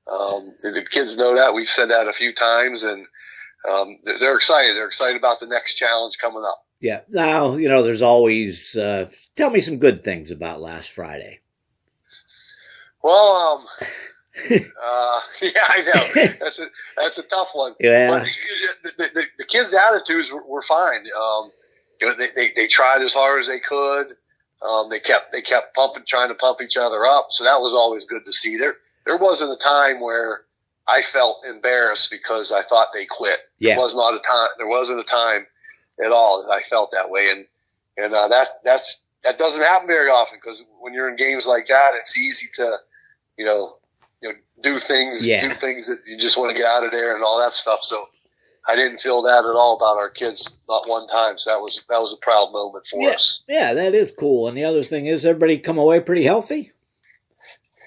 the kids know that. We've said that a few times, and they're excited. They're excited about the next challenge coming up. Yeah. Now, there's always tell me some good things about last Friday. Well, yeah, I know that's a tough one. Yeah. But the kids' attitudes were fine. They tried as hard as they could. They kept trying to pump each other up. So that was always good to see. There wasn't a time where I felt embarrassed because I thought they quit. Yeah. There wasn't a time at all that I felt that way. And that doesn't happen very often because when you're in games like that, it's easy to, do things that you just want to get out of there and all that stuff. So I didn't feel that at all about our kids, not one time. So that was a proud moment for us. Yeah, that is cool. And the other thing is, everybody come away pretty healthy?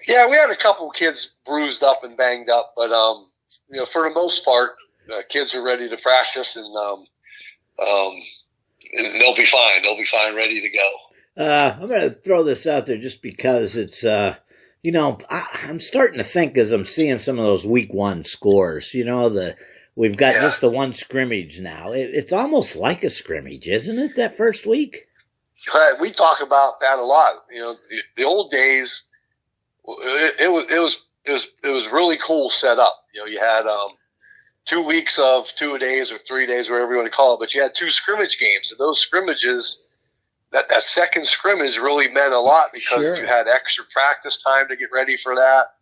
Yeah, we had a couple of kids bruised up and banged up, but for the most part, kids are ready to practice, and they'll be fine. They'll be fine, ready to go. I'm going to throw this out there just because it's, I'm starting to think as I'm seeing some of those week 1 scores, we've got just the one scrimmage now. It's almost like a scrimmage, isn't it, that first week? We talk about that a lot. The old days, it was really cool set up. You had 2 weeks of 2 days or 3 days, whatever you want to call it, but you had 2 scrimmage games. And those scrimmages, that second scrimmage really meant a lot because you had extra practice time to get ready for that.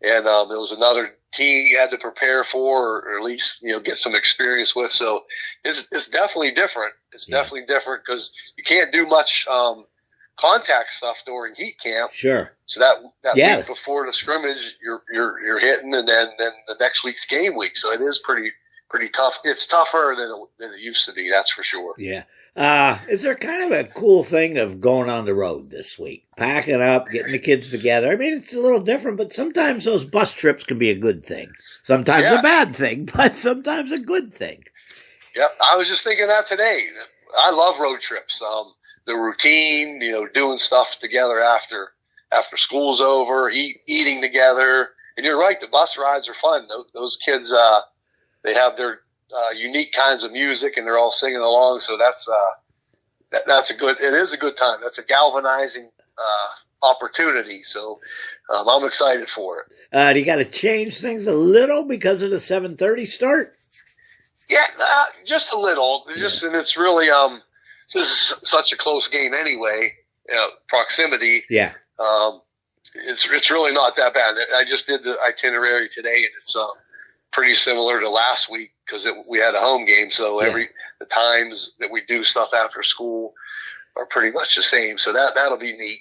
And there was another team you had to prepare for, or at least, get some experience with. So it's definitely different. It's definitely different because you can't do much contact stuff during heat camp. Sure. So that week before the scrimmage, you're hitting, and then the next week's game week. So it is pretty tough. It's tougher than it used to be. That's for sure. Yeah. Is there kind of a cool thing of going on the road this week, packing up, getting the kids together? I mean, it's a little different, but sometimes those bus trips can be a good thing. Sometimes a bad thing, but sometimes a good thing. Yep. I was just thinking that today. I love road trips. The routine, doing stuff together after school's over, eating together. And you're right, the bus rides are fun. Those kids, they have their unique kinds of music, and they're all singing along. So it is a good time. That's a galvanizing opportunity. So I'm excited for it. Do you got to change things a little because of the 7:30 start? Yeah, just a little. And it's really this is such a close game anyway. Proximity. Yeah. It's really not that bad. I just did the itinerary today, and it's pretty similar to last week because we had a home game. So the times that we do stuff after school are pretty much the same. So that'll be neat.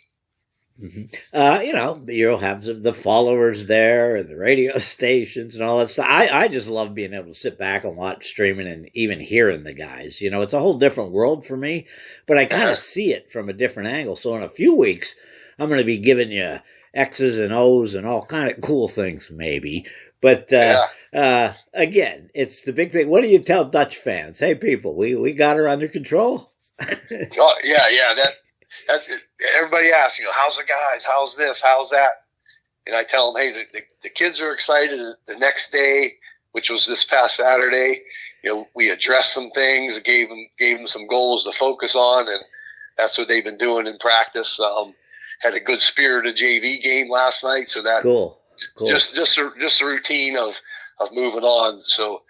Mm-hmm. You'll have the followers there and the radio stations and all that stuff. I just love being able to sit back and watch streaming and even hearing the guys. It's a whole different world for me, but I kind of see it from a different angle. So in a few weeks, I'm going to be giving you X's and O's and all kind of cool things, maybe. But again, it's the big thing. What do you tell Dutch fans? Hey, people, we got her under control. That's it. Everybody asks, how's the guys? How's this? How's that? And I tell them, hey, the kids are excited. The next day, which was this past Saturday, we addressed some things, gave them some goals to focus on, and that's what they've been doing in practice. Had a good spirited JV game last night, so that cool. Just a routine of moving on. So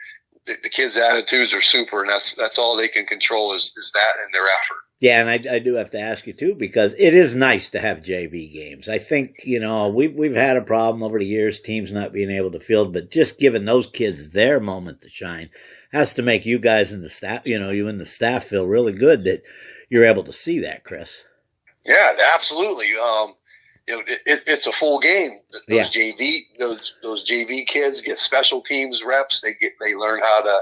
the kids' attitudes are super, and that's all they can control is that and their effort. Yeah, and I do have to ask you too, because it is nice to have JV games. I think, we've had a problem over the years, teams not being able to field, but just giving those kids their moment to shine has to make you guys in the staff, you and the staff feel really good that you're able to see that, Chris. Yeah, absolutely. It's a full game. Those JV kids get special teams reps. They learn how to,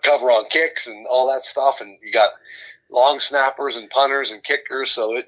cover on kicks and all that stuff. And you got long snappers and punters and kickers. So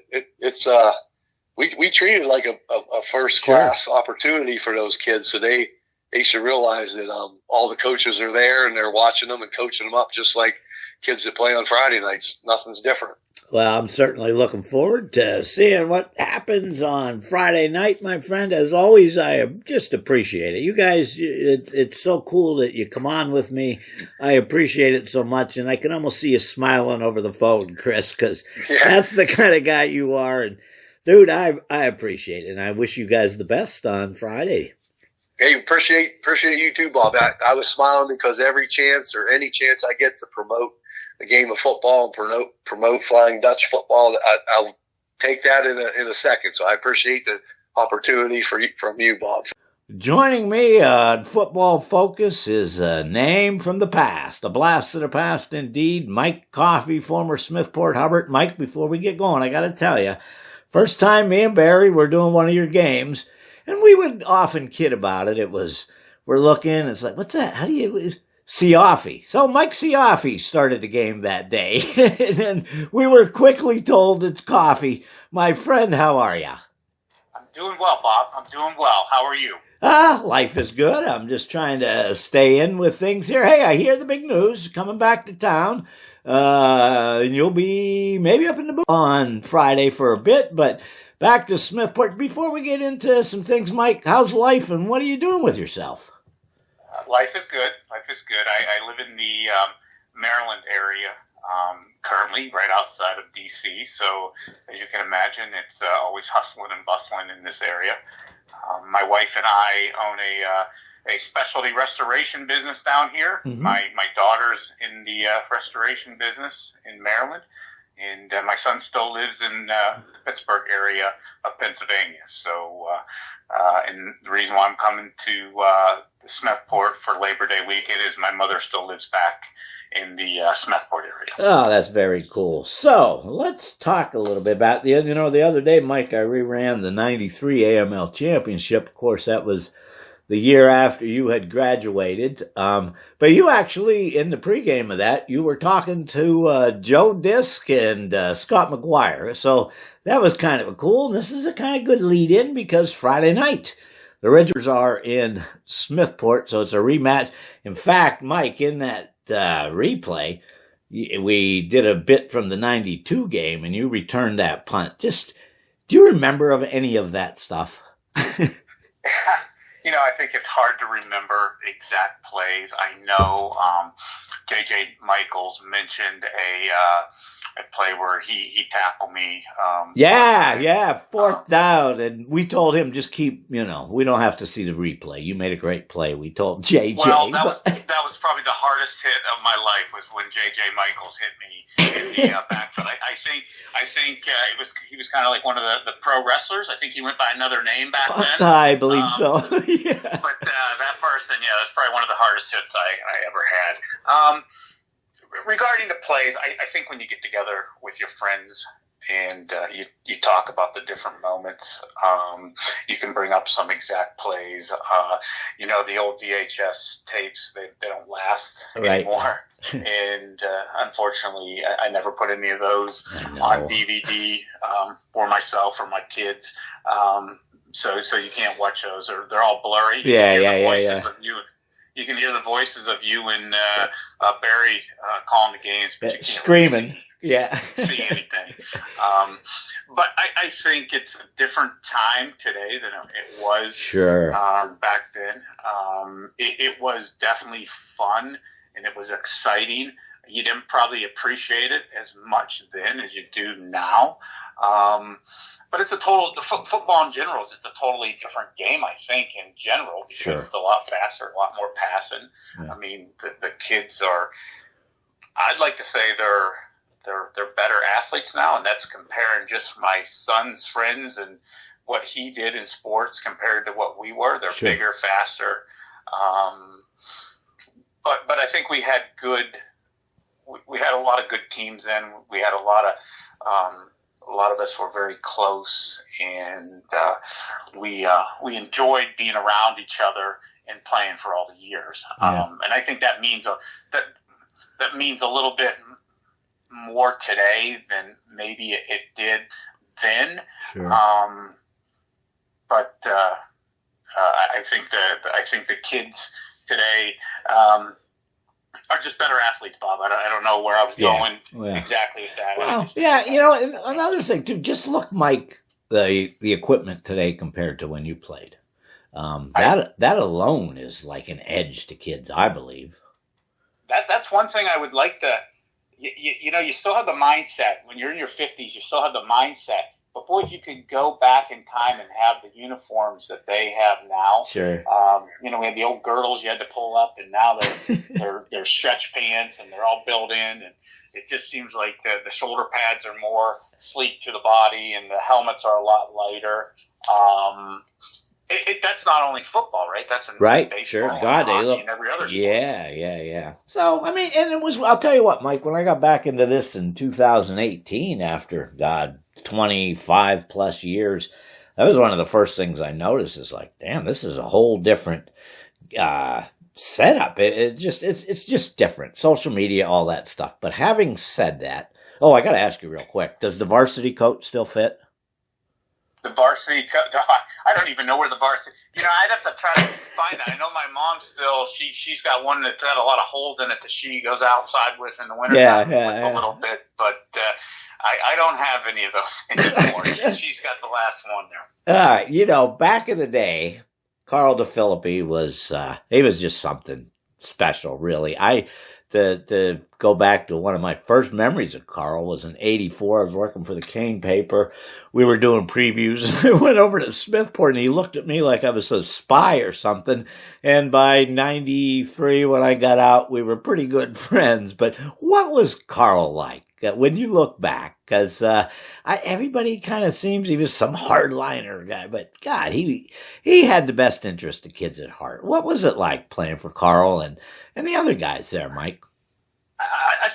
we treat it like a first class opportunity for those kids. So they they should realize that all the coaches are there and they're watching them and coaching them up just like kids that play on Friday nights. Nothing's different. Well, I'm certainly looking forward to seeing what happens on Friday night, my friend. As always, I just appreciate it. You guys, it's so cool that you come on with me. I appreciate it so much, and I can almost see you smiling over the phone, Chris, because that's the kind of guy you are. And, dude, I appreciate it, and I wish you guys the best on Friday. Hey, appreciate you too, Bob. I was smiling because any chance I get to promote the game of football and promote Flying Dutch football, I'll take that in a second. So I appreciate the opportunity from you, Bob. Joining me on Football Focus is a name from the past, a blast of the past indeed. Mike Coffey, former Smethport Hubbard. Mike, before we get going, I got to tell you, first time me and Barry were doing one of your games, and we would often kid about it. We're looking, it's like, what's that? How do you... Cioffi. So Mike Cioffi started the game that day, and then we were quickly told it's Coffee. My friend, how are you? I'm doing well, Bob. I'm doing well. How are you? Life is good. I'm just trying to stay in with things here. Hey, I hear the big news coming back to town. And you'll be maybe up in the booth on Friday for a bit, but back to Smethport. Before we get into some things, Mike, how's life and what are you doing with yourself? Life is good. Life is good. I live in the Maryland area currently, right outside of D.C. So, as you can imagine, it's always hustling and bustling in this area. My wife and I own a specialty restoration business down here. Mm-hmm. My daughter's in the restoration business in Maryland, and my son still lives in the Pittsburgh area of Pennsylvania. So, and the reason why I'm coming to Smethport for Labor Day weekend is my mother still lives back in the Smethport area. Oh, that's very cool. So let's talk a little bit about the other day, Mike, I reran the 93 AML championship. Of course, that was the year after you had graduated. But you actually, in the pregame of that, you were talking to Joe Disk and Scott McGuire. So that was kind of cool. And this is a kind of good lead in because Friday night, the Ridgers are in Smethport, so it's a rematch. In fact, Mike, in that replay, we did a bit from the 92 game, and you returned that punt. Just, do you remember of any of that stuff? I think it's hard to remember exact plays. I know J.J. Michaels mentioned a play where he tackled me. Fourth down. And we told him just keep, we don't have to see the replay. You made a great play. We told J.J. Well, that was probably the hardest hit of my life was when J.J. Michaels hit me in the backfield. I think he was kind of like one of the pro wrestlers. I think he went by another name back then. I believe so. Yeah. But that person, that's probably one of the hardest hits I ever had. Regarding the plays, I think when you get together with your friends and you talk about the different moments, you can bring up some exact plays. The old VHS tapes, they don't last anymore. And unfortunately, I never put any of those on DVD for myself or my kids. So you can't watch those. They're all blurry. Yeah. You can hear the voices of you and Barry calling the games, but you can't screaming. Really see anything. But I think it's a different time today than it was back then. It was definitely fun and it was exciting. You didn't probably appreciate it as much then as you do now. But it's football in general is a totally different game, I think, in general, because it's a lot faster, a lot more passing. Yeah. I mean, the kids I'd like to say they're better athletes now, and that's comparing just my son's friends and what he did in sports compared to what we were. They're bigger, faster. But I think we had a lot of good teams then. We had a lot of us were very close, and we enjoyed being around each other and playing for all the years. And I think that means that means a little bit more today than maybe it did then. But I think the kids today are just better athletes, Bob. I don't know where I was going exactly with that. Well, yeah, you know, and another thing too. Just look, Mike, the equipment today compared to when you played. That alone is like an edge to kids, I believe. That's one thing I would like to. You know, you still have the mindset when you're in your 50s. You still have the mindset. But boy, if you could go back in time and have the uniforms that they have now. Sure. You know, we had the old girdles you had to pull up, and now they're stretch pants and they're all built in, and it just seems like the shoulder pads are more sleek to the body, and the helmets are a lot lighter. That's not only football, right? That's in right. baseball, Sure. God, they look. And every other sport. Yeah. So I mean, and it was. I'll tell you what, Mike. When I got back into this in 2018, after 25 plus years, that was one of the first things I noticed. Is like, damn, this is a whole different setup. It's just different. Social media, all that stuff. But having said that, I got to ask you real quick: does the varsity coat still fit? The varsity coat, I don't even know where the varsity. You know, I'd have to try to find that. I know my mom still. She's got one that's got a lot of holes in it that she goes outside with in the winter. A little bit, but I don't have any of those anymore. She's got the last one there. You know, back in the day, Carl DeFilippi was he was just something special, really. To go back to one of my first memories of Carl was in '84. I was working for the Kane paper. We were doing previews. I went over to Smethport, and he looked at me like I was a spy or something. And by '93, when I got out, we were pretty good friends. But what was Carl like when you look back? Because everybody kind of seems he was some hardliner guy. But, God, he had the best interest of kids at heart. What was it like playing for Carl and the other guys there, Mike? I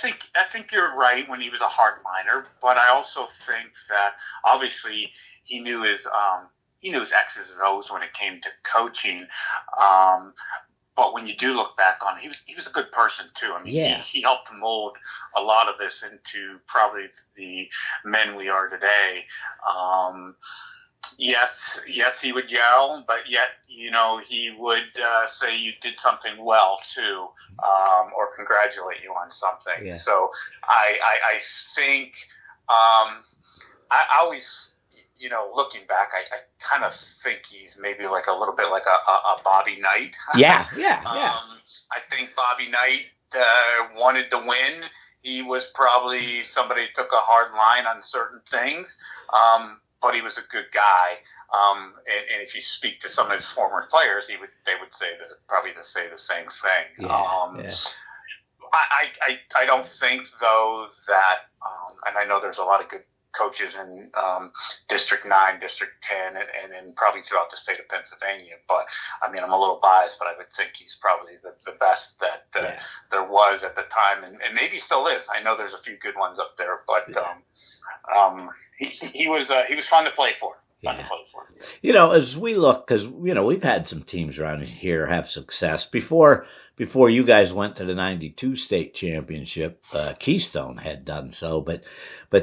think you're right when he was a hardliner, but I also think that obviously he knew his X's and O's when it came to coaching. But when you do look back on it, he was a good person too. I mean, he helped mold a lot of this into probably the men we are today. Yes, he would yell, but yet, you know, he would say you did something well too, or congratulate you on something. Yeah. So I think I always, you know, looking back, I kind of think he's maybe like a little bit like a Bobby Knight. Yeah. I think Bobby Knight wanted to win. He was probably somebody who took a hard line on certain things. But he was a good guy, and if you speak to some of his former players, they would say the same thing. I don't think though that, and I know there's a lot of good coaches in District 9, District 10, and then probably throughout the state of Pennsylvania. But I mean, I'm a little biased, but I would think he's probably the best that there was at the time, and maybe still is. I know there's a few good ones up there, but he was fun to play for. You know, as we look, because you know we've had some teams around here have success before you guys went to the '92 state championship. Keystone had done so, but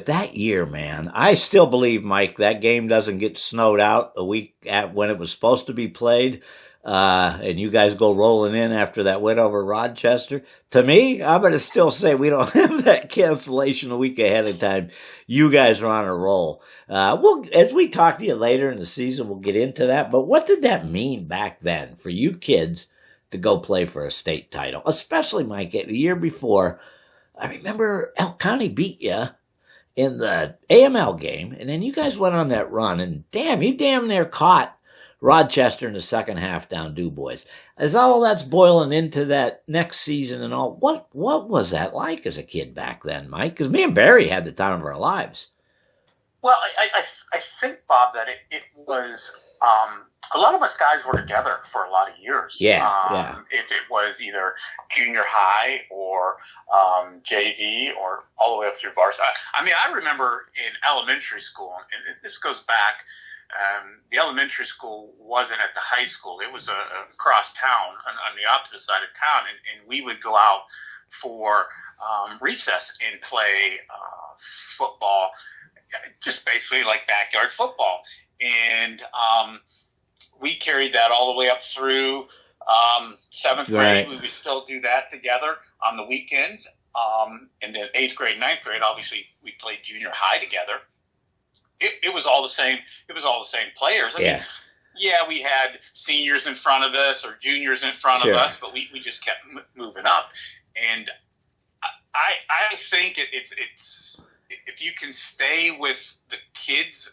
that year, man, I still believe, Mike, that game doesn't get snowed out a week when it was supposed to be played. And you guys go rolling in after that win over Rochester. To me, I'm going to still say we don't have that cancellation a week ahead of time. You guys are on a roll. As we talk to you later in the season, we'll get into that. But what did that mean back then for you kids to go play for a state title? Especially, Mike, the year before, I remember Elk County beat you in the AML game, and then you guys went on that run, and you damn near caught Rochester in the second half down Du Bois. As all that's boiling into that next season and all, what was that like as a kid back then, Mike? Because me and Barry had the time of our lives. Well, I think, Bob, that it was a lot of us guys were together for a lot of years. Yeah. If it was either junior high or JV or all the way up through varsity. I mean, I remember in elementary school, and this goes back. The elementary school wasn't at the high school. It was across town on the opposite side of town, and we would go out for recess and play football, just basically like backyard football. And we carried that all the way up through 7th grade. We would still do that together on the weekends. And then 8th grade, 9th grade, obviously we played junior high together. It was all the same. It was all the same players. I mean, yeah, we had seniors in front of us or juniors in front of us, but we just kept moving up. And I think it's if you can stay with the kids,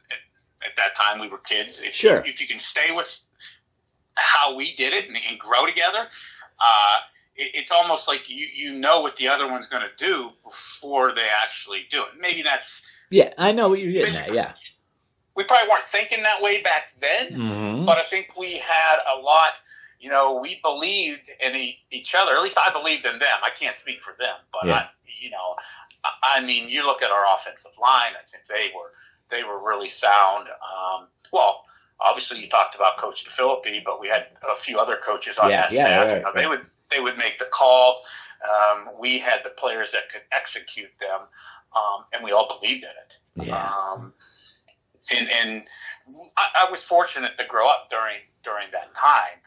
at that time we were kids, if you can stay with how we did it and grow together, it's almost like you know what the other one's going to do before they actually do it. Maybe that's... Yeah, I know what you're getting at, yeah. We probably weren't thinking that way back then, but I think we had a lot, we believed in each other. At least I believed in them. I can't speak for them, but I mean, you look at our offensive line, I think they were really sound. Well, obviously you talked about Coach DeFilippi, but we had a few other coaches on that staff. They would make the calls. We had the players that could execute them, and we all believed in it. Yeah. And I was fortunate to grow up during that time.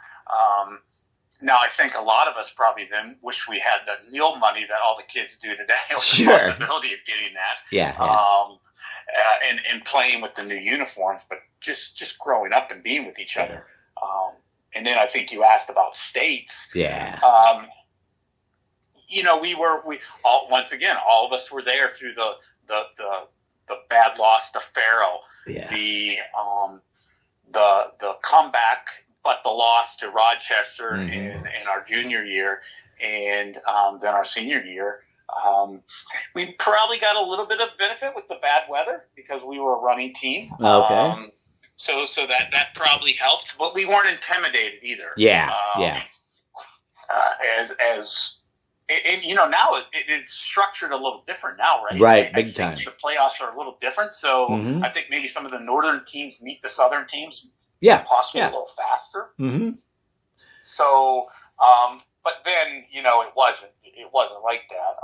Now, I think a lot of us probably then wish we had the meal money that all the kids do today, or the possibility of getting that. And playing with the new uniforms, but just growing up and being with each other. And then I think you asked about states. Yeah. Once again, all of us were there through the bad loss to Faro, the comeback, but the loss to Rochester in our junior year, and then our senior year. We probably got a little bit of benefit with the bad weather because we were a running team. Okay. So that probably helped, but we weren't intimidated either. Now it's structured a little different now, right? Right, big time. The playoffs are a little different, so I think maybe some of the northern teams meet the southern teams, possibly a little faster. So, but then it wasn't like that.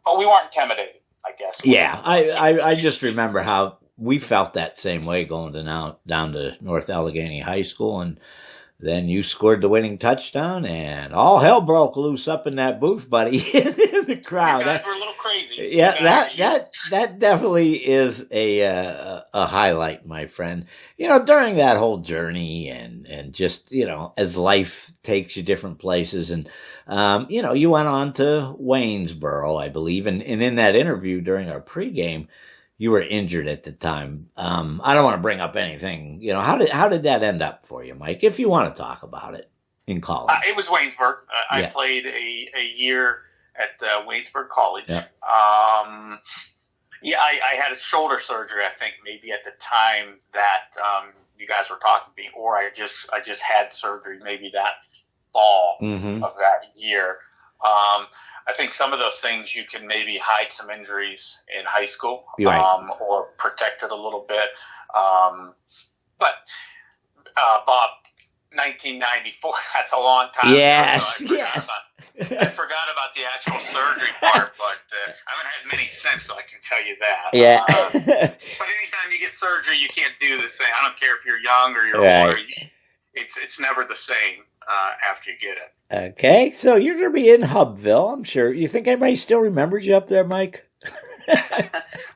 But we weren't intimidated, I guess. Yeah, I just remember how we felt that same way going down to North Allegany High School, and then you scored the winning touchdown, and all hell broke loose up in that booth, buddy, in the crowd. You guys were a little crazy. Yeah, that definitely is a highlight, my friend. During that whole journey, and just as life takes you different places, and you went on to Waynesboro, I believe, and in that interview during our pregame, you were injured at the time. I don't want to bring up anything. How did that end up for you, Mike? If you want to talk about it in college, it was Waynesburg. I played a year at Waynesburg College. Yeah. I had a shoulder surgery. I think maybe at the time that you guys were talking to me, or I just had surgery maybe that fall of that year. I think some of those things you can maybe hide some injuries in high school, or protect it a little bit. But Bob, 1994, that's a long time ago. I forgot about the actual surgery part, but I haven't had many since, so I can tell you that. Yeah. But anytime you get surgery, you can't do the same. I don't care if you're young or you're older. It's never the same after you get it. Okay, so you're going to be in Hubville, I'm sure. You think anybody still remembers you up there, Mike?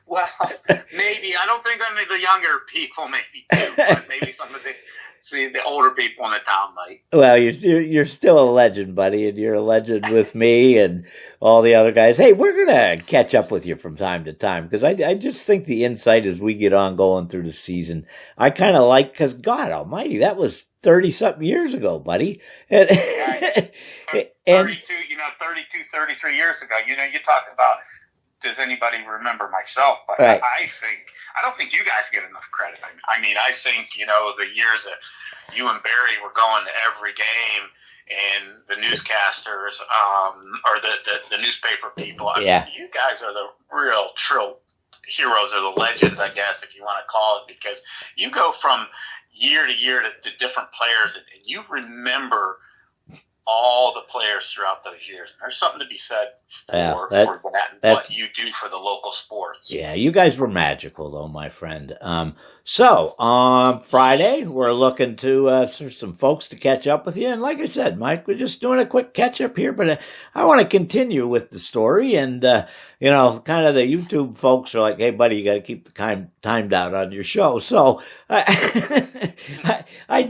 Well, maybe. I don't think any of the younger people maybe do, but maybe some of the older people in the town might. Well, you're still a legend, buddy, and you're a legend with me and all the other guys. Hey, we're going to catch up with you from time to time, because I just think the insight as we get on going through the season, I kind of like, because God almighty, that was 30-something years ago, buddy. And 32, 33 years ago. You talk about, does anybody remember myself? But I don't think you guys get enough credit. I mean, I think, the years that you and Barry were going to every game, and the newscasters, or the newspaper people, I mean, you guys are the real, true heroes, or the legends, I guess, if you want to call it, because you go from year to year to different players, and you remember all the players throughout those years. And there's something to be said for that and what you do for the local sports. Yeah, you guys were magical, though, my friend. So, on Friday, we're looking to some folks to catch up with you. And like I said, Mike, we're just doing a quick catch-up here, but I want to continue with the story. And, kind of the YouTube folks are like, hey, buddy, you got to keep the timed out on your show. So, I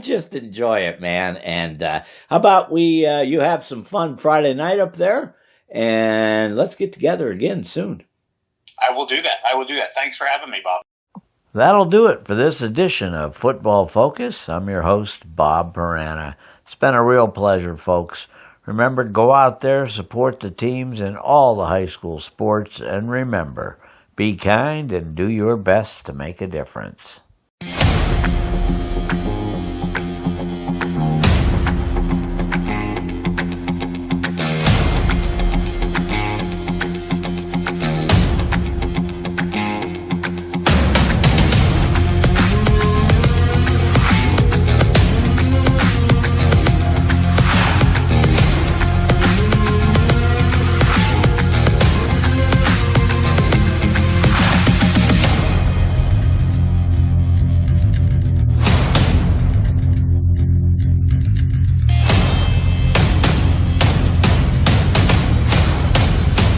just enjoy it, man. And how about you have some fun Friday night up there, and let's get together again soon. I will do that. Thanks for having me, Bob. That'll do it for this edition of Football Focus. I'm your host, Bob Parana. It's been a real pleasure, folks. Remember to go out there, support the teams in all the high school sports, and remember, be kind and do your best to make a difference.